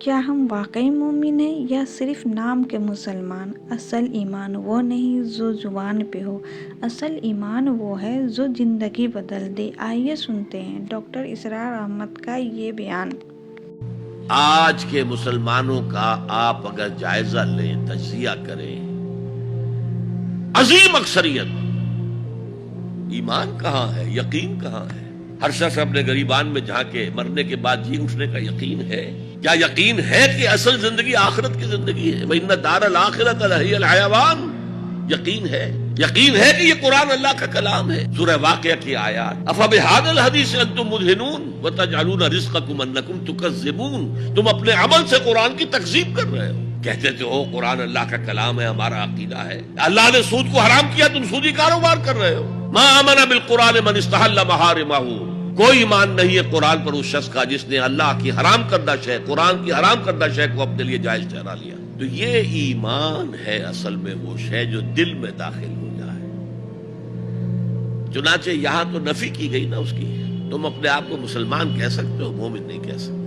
کیا ہم واقعی مومن ہیں یا صرف نام کے مسلمان؟ اصل ایمان وہ نہیں جو زبان پہ ہو، اصل ایمان وہ ہے جو زندگی بدل دے۔ آئیے سنتے ہیں ڈاکٹر اسرار احمد کا یہ بیان۔ آج کے مسلمانوں کا آپ اگر جائزہ لیں، تجزیہ کریں، عظیم اکثریت ایمان کہاں ہے، یقین کہاں ہے؟ ہر شخص اپنے گریبان میں جھانکے مرنے کے بعد جی اٹھنے کا یقین ہے؟ کیا یقین ہے کہ اصل زندگی آخرت کی زندگی ہے؟ وَإِنَّ الدَّارَ الْآخِرَةَ لَهِيَ الْحَيَوَانُ۔ یقین ہے، یقین ہے کہ یہ قرآن اللہ کا کلام ہے۔ سورہ واقعہ کی آیات، أَفَبِهَذَا الْحَدِيثِ أَنْتُمْ مُدْهِنُونَ وَتَجْعَلُونَ رِزْقَكُمْ أَنَّكُمْ تُكَذِّبُونَ۔ تم اپنے عمل سے قرآن کی تکذیب کر رہے ہو، کہتے تھے او قرآن اللہ کا کلام ہے، ہمارا عقیدہ ہے، اللہ نے سود کو حرام کیا، تم سودی کاروبار کر رہے ہو۔ ما آمن بالقرآن من استحل محارمہ، کوئی ایمان نہیں ہے قرآن پر اس شخص کا جس نے اللہ کی حرام کردہ شے، قرآن کی حرام کردہ شے کو اپنے لیے جائز ٹھہرا لیا۔ تو یہ ایمان ہے اصل میں وہ شے جو دل میں داخل ہو جائے۔ چنانچہ یہاں تو نفی کی گئی نا اس کی، تم اپنے آپ کو مسلمان کہہ سکتے ہو، مومن نہیں کہہ سکتے۔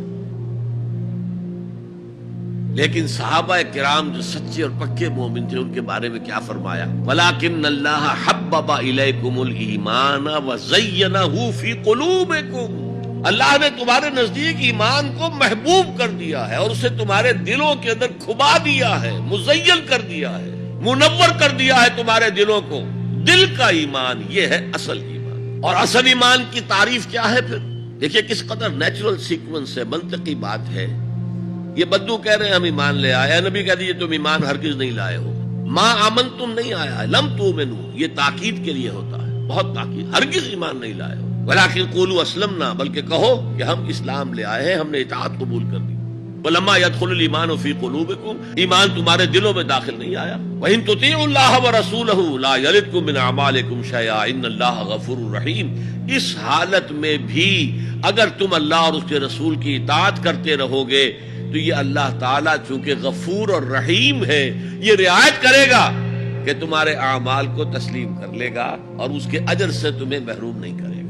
لیکن صحابہ کرام جو سچے اور پکے مومن تھے ان کے بارے میں کیا فرمایا؟ وَلَٰكِنَّ اللَّهَ حَبَّبَ إِلَيْكُمُ الْإِيمَانَ وَزَيَّنَهُ فِي قُلُوبِكُمْ، اللہ نے تمہارے نزدیک ایمان کو محبوب کر دیا ہے اور اسے تمہارے دلوں کے اندر کھبا دیا ہے، مزین کر دیا ہے، منور کر دیا ہے تمہارے دلوں کو۔ دل کا ایمان یہ ہے اصل ایمان۔ اور اصل ایمان کی تعریف کیا ہے پھر؟ دیکھیے کس قدر نیچرل سیکوینس ہے، منطقی بات ہے۔ یہ بدو کہہ رہے ہیں ہم ایمان لے آئے، نبی کہہ دیجیے تم ایمان ہرگز نہیں لائے ہو۔ ما آمن تم نہیں آیا ہے، لم تؤمنوا، یہ تاکید کے لیے ہوتا ہے، بہت تاکید، ہرگز ایمان نہیں لائے ہو۔ ولکن قولوا اسلمنا، بلکہ کہو کہ ہم اسلام لے آئے ہیں، ہم نے اطاعت قبول کر لی۔ ولما يدخل الايمان في قلوبكم، ایمان تمہارے دلوں میں داخل نہیں آیا۔ وان تطيعوا الله ورسوله لا يلدكم من اعمالكم شيئا ان الله غفور رحيم، اس حالت میں بھی اگر تم اللہ اور اس کے رسول کی اطاعت کرتے رہو گے تو یہ اللہ تعالیٰ چونکہ غفور اور رحیم ہے، یہ رعایت کرے گا کہ تمہارے اعمال کو تسلیم کر لے گا اور اس کے اجر سے تمہیں محروم نہیں کرے گا۔